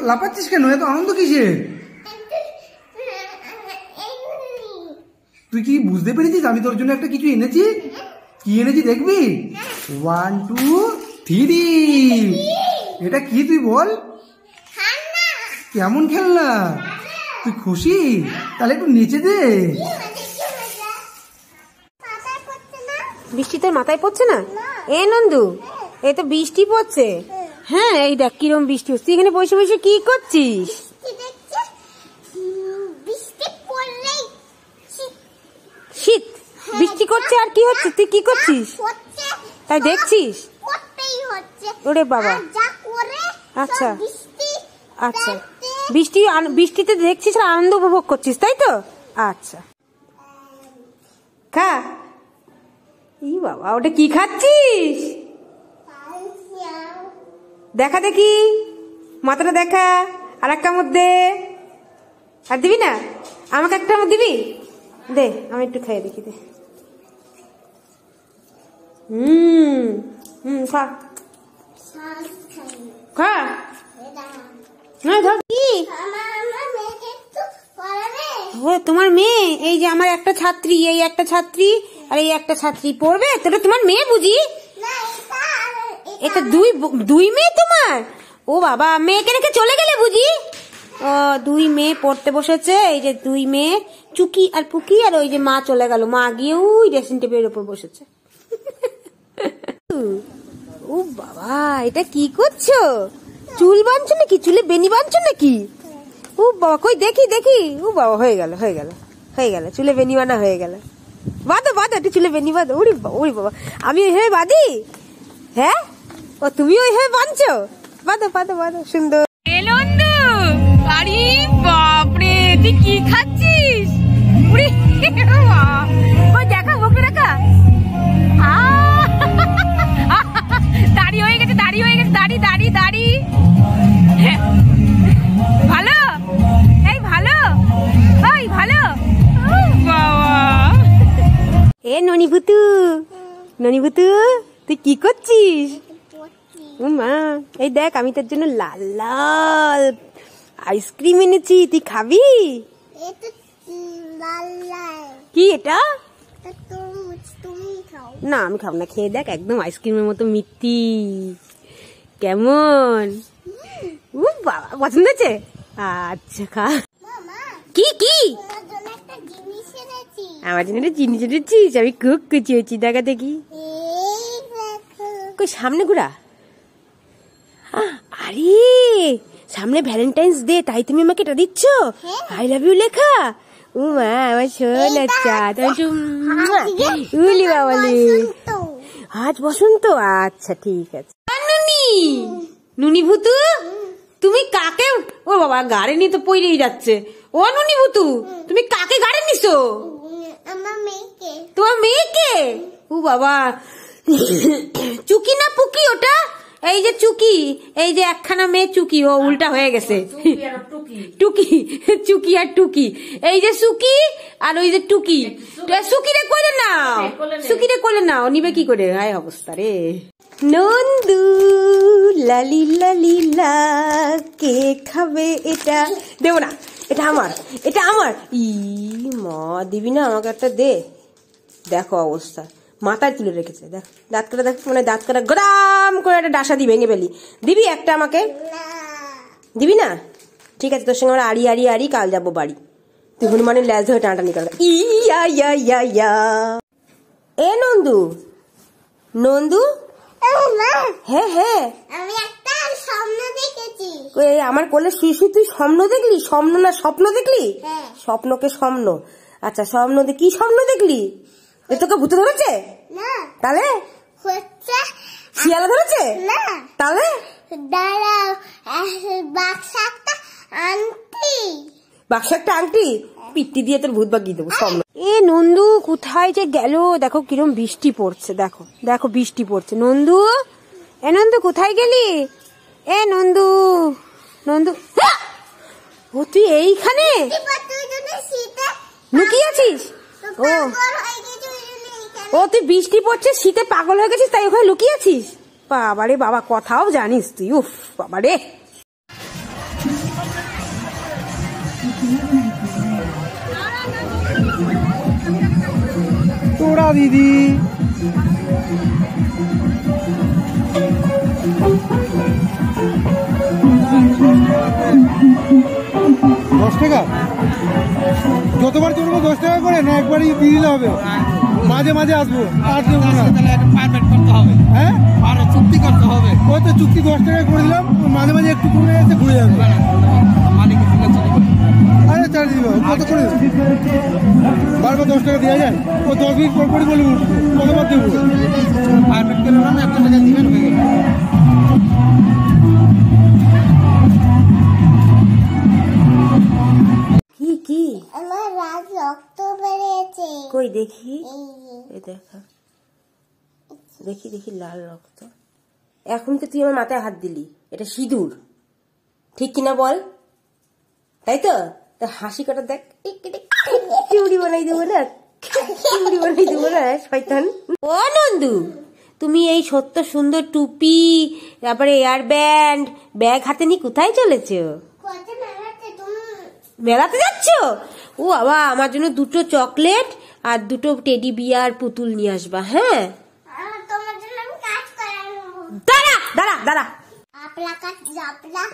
লাফাচ্ছিস কেন? এত আনন্দ কিসের? তুই কি বুঝতে পেরেছিস আমি তোর জন্য একটা কিছু এনেছি? কি এনেছি দেখবি? 1 2 3। এটা কি তুই বল? কেমন খেলনা? তুই খুশি? তাহলে একটু নিচে দে। বৃষ্টি তোর মাথায় পড়ছে না? এ নন্দু, এই তো বৃষ্টি পড়ছে। হ্যাঁ, এই দেখ কিরম বৃষ্টি হচ্ছে। তুই এখানে বসে বসে কি করছিস? শীত বৃষ্টি করছে আর কি হচ্ছে? তুই কি করছিস? তাই দেখছিস? ওরে বাবা, আচ্ছা আচ্ছা, বৃষ্টিতে দেখছিস আর আনন্দ উপভোগ করছিস, তাই তো? আচ্ছা, খা। ই বাবা, ওটা কি খাচ্ছিস? দেখা দেখি, মাথাটা দেখা। আর এক কামড় দে। আর দিবি না? আমাকে একটা কামড় দিবি? দে, আমি একটু খাইয়ে দেখি। দে। খা খা। তোমার মেয়ে? এই যে আমার একটা ছাত্রী, এই একটা ছাত্রী আর এই একটা ছাত্রী পড়বে। তোটা তোমার মেয়ে বুঝি? এটা দুই মেয়ে তোমার? ও বাবা, মেয়েকে রেখে চলে গেলে বুঝি? ও, দুই মেয়ে পড়তে বসেছে। এই যে দুই মেয়ে, চুকি আর পুকি, আর ওই যে মা চলে গেল। মা গিয়ে ওই ড্রেসিং টেবিলের উপর বসেছে। ও বাবা, এটা কি করছো? চুল বাঁধছো নাকি? চুলে বেনি বাঁধছো নাকি? ও বাবা, কই দেখি দেখি। ও বাবা, হয়ে গেল হয়ে গেল হয়ে গেল, চুলে বেনি বাঁধা হয়ে গেল। বাঁধো বাঁধো, একটু চুলে বেনি বাঁধো। ওরে বাবা, ওরে বাবা, আমি ওইভাবে বাঁধি? হ্যাঁ, ও তুমি ওইভাবে বাঁধছো? বাঁধো বাঁধো বাঁধো, সুন্দর। নন্দু, আরে বাপরে, তুই কি খাচ্ছিস? দেখা মুখে দেখা। দাড়ি হয়ে গেছে, দাড়ি হয়ে গেছে, দাড়ি দাড়ি দাড়ি। ভালো, এই ভালো, এই ভালো। বাবা, এ ননিভূতু, ননিভূতু, তুই কি করছিস? মা, এই দেখ, আমি তোর জন্য লাল লাল আইসক্রিম এনেছি। তুই খাবি? কি এটা? না, আমি খাবো না। খেয়ে দেখ, একদম আইসক্রিমের মতো মিষ্টি। কেমন? বাবা, পছন্দ হয়েছে? আচ্ছা, খা। কি কি? আমার জন্য একটা জিনিস এনেছিস? আমি খুব খুশি হয়েছি। দেখা দেখি। কই, সামনে ঘোরা। আরে, সামনে ভ্যালেন্টাইন্স ডে, তাই তুমি আমাকে এটা দিচ্ছ? আই লাভ ইউ লেখা। ও মা, আমার সোনা চাঁদ। উলি বাবালি, আজ বসন্ত। আচ্ছা, ঠিক আছে। নুনি, নুনি ভূতু, তুমি কাকে? ও বাবা, গাড়ি নিয়ে তো পইরেই যাচ্ছে। ও নুনি ভূতু, তুমি কাকে গাড়ি নিছো? তোমার মেয়েকে? ও বাবা, চুকি না পুকি ওটা? এই যে চুকি, এই যে একখানা মেয়ে চুকি, ও উল্টা হয়ে গেছে। টুকি, চুকি আর টুকি। এই যে সুকি আর ওই যে টুকি। সুকিরে করে নাও, সুকিরে করে নাও। নিবে কি করে? হায় অবস্থা রে। নন্দু, লালি লালি লা, কে খাবে এটা? দেবো না, এটা আমার, এটা আমার। ই মা, দিবি না? আমাকে একটা দে। দেখো অবস্থা, মাথায় তুলে রেখেছে। দেখ, দাঁত কাটা, দেখ, মানে দাঁত কাটা গ্রাম করে একটা ডাসা দি ভেঙে ফেলি। দিবি একটা আমাকে? দিবি না? ঠিক আছে, তোর সঙ্গে আমরা আড়ি আড়ি আড়ি কাল যাবো বাড়ি। তুই হনুমানের ল্যাজ ধরে টানাটানি করবে। ইয়া ইয়া ইয়া ইয়া। এ নন্দু, নন্দু, হ্যাঁ হ্যাঁ, আমি একটা স্বপ্ন দেখেছি। আমার কোলে শুয়ে শুয়ে তুই স্বপ্ন দেখলি? স্বপ্ন না স্বপ্ন দেখলি? স্বপ্নকে স্বপ্ন। আচ্ছা, স্বপ্ন কি স্বপ্ন দেখলি? তোকে ভূতে ধরেছে? না। তাহলে হচ্ছে শিয়ালা ধরেছে? না। তাহলে দাঁড়াও, বাক্সা একটা আংটি। বাক্স একটা আংটি? পিত্তি দিয়ে তোর ভূত বাগিয়ে দেবো স্বপ্ন। এ নন্দু, কোথায় যে গেল? দেখো কিরম বৃষ্টি পড়ছে। দেখো দেখো, বৃষ্টি পড়ছে। নন্দু, এ নন্দু, কোথায় গেলি? এ নন্দু, নন্দু, ও তুই এইখানে লুকিয়ে আছিস? ও তুই বৃষ্টি পড়ছে, শীতে পাগল হয়ে গেছিস, তাই ওখানে লুকিয়ে আছিস? বাবারে বাবা, কথাও জানিস তুই। উফ বাবারে। তোরা দিদি টাকা যতবার চলবো 10 টাকা করে না একবারই দিয়ে দিলে হবে মাঝে মাঝে আসবো আর দেবো না হ্যাঁ চুক্তি করতে হবে ওই তো চুক্তি 10 টাকা করে দিলাম মাঝে মাঝে একটু কমে এসে ঘুরে যাবে আরে চার দিব কত করে বারবার 10 টাকা দেওয়া যায় ও 10 মিনিট পর পরই বলে উঠবো কতবার দেবো পারফেক্ট করে না 1 টাকা দিবেন হয়ে গেল কি কি আমার রাত রক্ত বেরিয়েছে কই দেখি এই যে এই দেখা দেখি দেখি লাল রক্ত এখন তো তুই আমার মাথায় হাত দিলি এটা সিঁদুর ঠিক কিনা বল তাই তো তা হাসি কাটা দেখ চিউড়ি বানাই দেবো না চিউড়ি বানাই দেবো না শয়তান ও নন্দু তুমি এই সত্য সুন্দর টুপি তারপরে এয়ার ব্যান্ড ব্যাগ হাতে নিয়ে কোথায় চলেছো কত মেলাতে তুমি মেলাতে যাচ্ছ ও বাবা আমার জন্য 2টো চকলেট আর 2টো টেডি বিয়ার পুতুল নিয়ে আসবা হ্যাঁ তোমার জন্য আমি কাজ করানো দাঁড়া দাঁড়া দাঁড়া আপলা কাজ জাপলা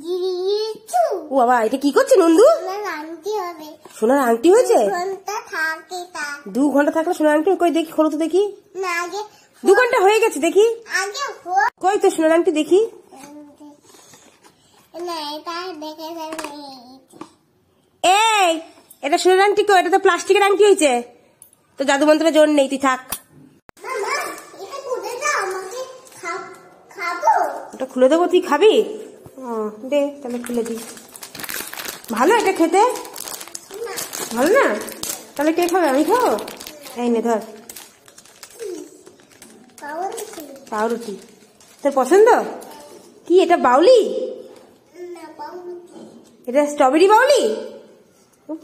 গিরিয়েছু ও বাবা এটা কি করছে নন্দু আমার আনতে হবে সোনার আংটি হয়েছে ঘন্টা থাকে তা 2 ঘন্টা থাকলে সোনার আংটি কই দেখি খোলো তো দেখি না আগে 2 ঘন্টা হয়ে গেছে দেখি আগে কই তো সোনার আংটি দেখি না এটা দেখে যাবে এই এটা সোনার আংটি কই এটা তো প্লাস্টিকের আংটি হয়েছে তো জাদু মন্ত্রের জোর নেই তুই থাক মামা এটা খুলে দাও আমাকে খাবো ওটা খুলে দেবো তুই খাবি দে তাহলে খুলে দি ভালো এটা খেতে ভালো না তাহলে কে খাবে আমি খাবো এই নে ধর পাউরুটি তোর পছন্দ কি এটা বাউলি এটা স্ট্রবেরি বাউলি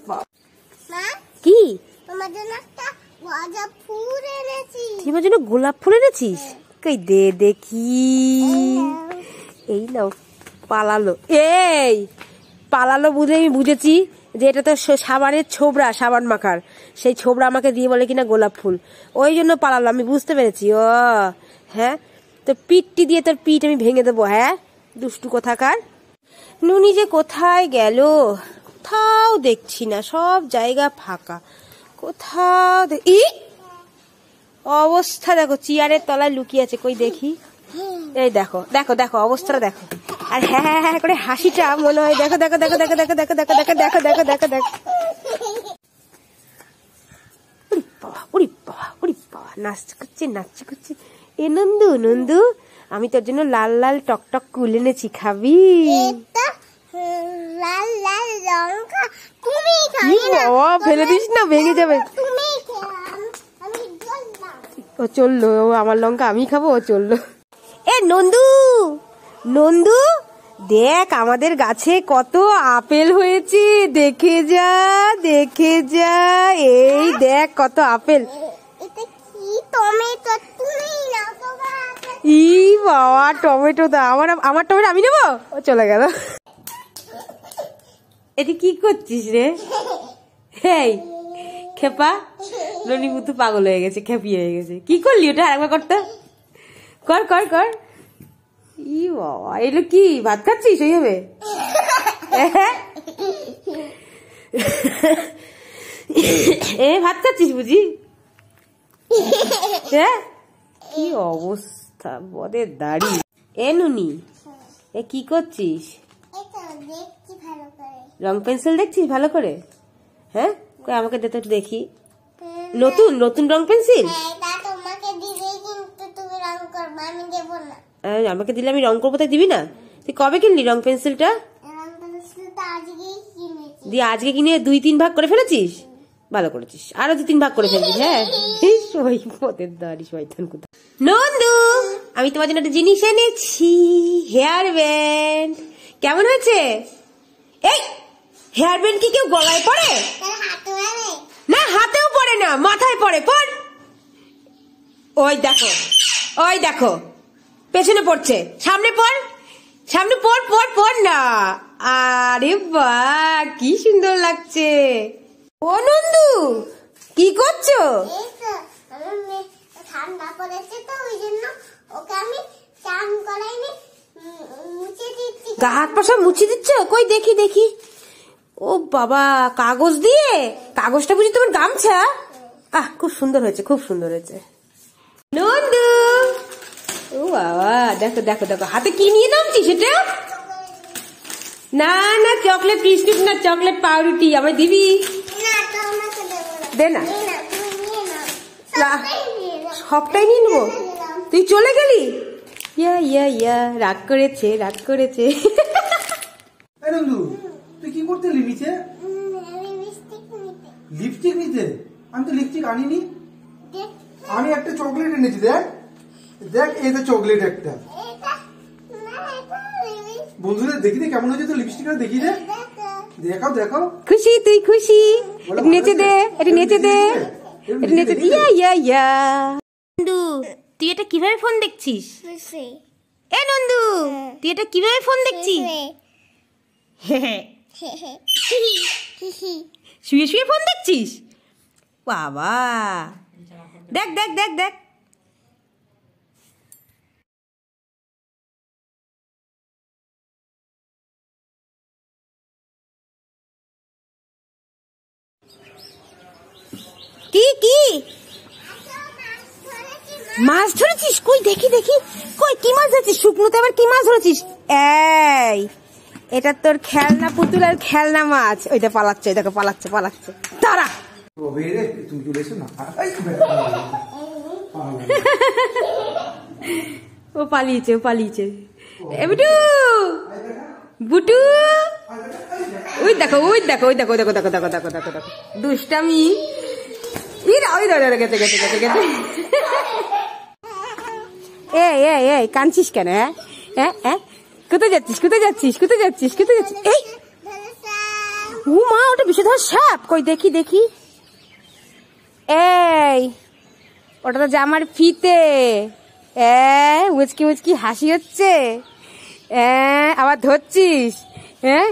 মা কি তোমার জন্য একটা গজা ফুল এনেছি তুই আমার জন্য গোলাপ ফুল এনেছিস কই দে দেখি এই নাও পালালো এই পালালো বুঝে আমি বুঝেছি যে এটা তো সাবানের ছোবড়া সাবান মাখার সেই ছোবড়া আমাকে দিয়ে বলে কিনা গোলাপ ফুল ওই জন্য পালালো আমি বুঝতে পেরেছি ও হ্যাঁ তো পিঠটি দিয়ে তোর পিঠ আমি ভেঙে দেবো হ্যাঁ দুষ্টু কোথাকার নুনি যে কোথায় গেল কোথাও দেখছি না সব জায়গা ফাঁকা কোথাও অবস্থা দেখো চেয়ারের তলায় লুকিয়ে আছে কই দেখি এই দেখো দেখো দেখো অবস্থাটা দেখো আর হ্যাঁ হ্যাঁ হ্যাঁ করে হাসিটা মনে হয় দেখো দেখো দেখো দেখো দেখো দেখো দেখো দেখো দেখো দেখো দেখো দেখো উড়ি বাবা উড়ি বাবা নাচ করছে এ নন্দু নন্দু আমি তোর জন্য লাল লাল টকটক কুল এনেছি খাবি এটা লাল লাল লঙ্কা তুমি খাবি না বাবা ফেলে দিস না ভেঙে যাবে তুমি আমি বললাম ও চললো ও আমার লঙ্কা আমি খাবো ও চললো এ নন্দু নন্দু দেখ আমাদের গাছে কত আপেল হয়েছে দেখে যা এই দেখ কত আপেল এটা কি টমেটো তুমি না তো ই বাবা টমেটো দা আমার টমেটো আমি নেবো ও চলে গেল এটি কি করছিস রে এই খেপা ননি মুতু পাগল হয়ে গেছে খেপি হয়ে গেছে কি করলি ওটা আরেকবার করতে কর কর কর ই বাবা এগুলো কি ভাত খাচ্ছিস ওইভাবে এ ভাত খাচ্ছিস বুঝি হ্যাঁ কি অবস্থা বদের দাড়ি এ নুনি এ কি করছিস এটা দেখছি ভালো করে রং পেন্সিল দেখছিস ভালো করে হ্যাঁ কই আমাকে দে তো একটু দেখি নতুন নতুন রং পেন্সিল এটা তোমাকে দিলেই কিন্তু তুমি রং করবে আমি দেব না আমাকে দিলে আমি রং করবো তাই দিবি না তুই কবে কিনলি রং পেন্সিলটা রং পেন্সিলটা আজকেই কিনেছি দিয়ে আজকে কিনে 2-3 ভাগ করে ফেলেছিস ভালো করেছিস আরো 2-3 ভাগ করে ফেলছিস হ্যাঁ পদের দাড়ি শয়তান কোথা নন্দু আমি তোমার জন্য একটা জিনিস এনেছি হেয়ার ব্যান্ড কেমন হয়েছে এই হেয়ার ব্যান্ড কি কেউ গলায় পরে তার হাতে মানে না হাতেও পড়ে না মাথায় পড়ে পড় ওই দেখো পেছনে পড়ছে সামনে পড় সামনে পড় পড় পড় না। আরে বাহ, কি সুন্দর লাগছে। ও নন্দু, কি করছো? এই তো আমার মেয়ে ঠান্ডা পড়েছে তো ওই জন্য ওকে আমি চান করাইনি, মুছে দিচ্ছি। গা হাত পা সব মুছে দিচ্ছ? কই দেখি দেখি। ও বাবা, কাগজ দিয়ে? কাগজটা বুঝি তোমার গামছা? আহ, খুব সুন্দর হয়েছে, খুব সুন্দর হয়েছে। নন্দু, ও বাবা, দেখো দেখো দেখো, হাতে কি নিয়ে নামছি সেটা? না না, চকলেট বিস্কুট না, চকলেট পাউরুটি। আমায় দিবি? না তো আমাকে দেবো না। দে না। এই না, তুমি নিয়ে নাও। লা- সবটাই নিয়ে নাও। সবটাই নিয়ে নেবো। তুই চলে গেলি? ইয়া ইয়া ইয়া, রাগ করেছে, রাগ করেছে। এই নন্দু, তুই কি করতেলি নিচে? আমি লিপস্টিক নিতে। লিপস্টিক নিতে? আমি তো লিপস্টিক আনিনি। দেখ, আমি একটা চকলেট এনেছি, দেখ দেখ, এই যে চকলেট একটা। এটা না, এটা লিপস্টিক। বন্ধুদের দেখি দে কেমন হয়েছে, তো লিপস্টিকটা দেখি দে। দেখাও দেখাও। খুশি? তুই খুশি? বলো, এটা নেচে দে, এটা নেচে দে, এরম এটা নেচে দে। নেচে দে। ইয়া ইয়া ইয়া। নন্দু, তুই এটা কিভাবে ফোন দেখছিস? খুশি। এ নন্দু, তুই এটা কিভাবে ফোন দেখছিস? শুয়ে শুয়ে ফোন দেখছিস? বাবা, দেখ দেখ দেখ দেখ। কি কি মাছ ধরেছিস? কই দেখি দেখি, কই কি মাছ ধরেছিস? শুকনোতে আবার কি মাছ ধরেছিস? এই, এটা তোর খেলনা পুতুল আর খেলনা মাছ। ওইটা পালাচ্ছে, দেখো পালাচ্ছে পালাচ্ছে। দাঁড়া। কবে রে তুমি চলে এসো না। ও পালিয়েছে, ও পালিয়েছে। এ বুটু, বুটু, ওই দেখো ওই দেখো ওই দেখো দেখো দেখো দেখো দেখো দেখো দেখো, দুষ্টামি। ইরা, ওই দেখো গেছে গেছে গেছে গেছে। এই কাঁদছিস কেন? হ্যাঁ হ্যাঁ হ্যাঁ, কোথায় যাচ্ছিস কোথায় যাচ্ছিস কোথায় যাচ্ছিস কোথায় যাচ্ছিস? এই, ও মা, ওটা বিষধর সাপ। কই দেখি দেখি। এই, ওটা তো জামার ফিতে। মুচকি মুচকি হাসি হচ্ছে। আবার ধরছিস? হ্যাঁ,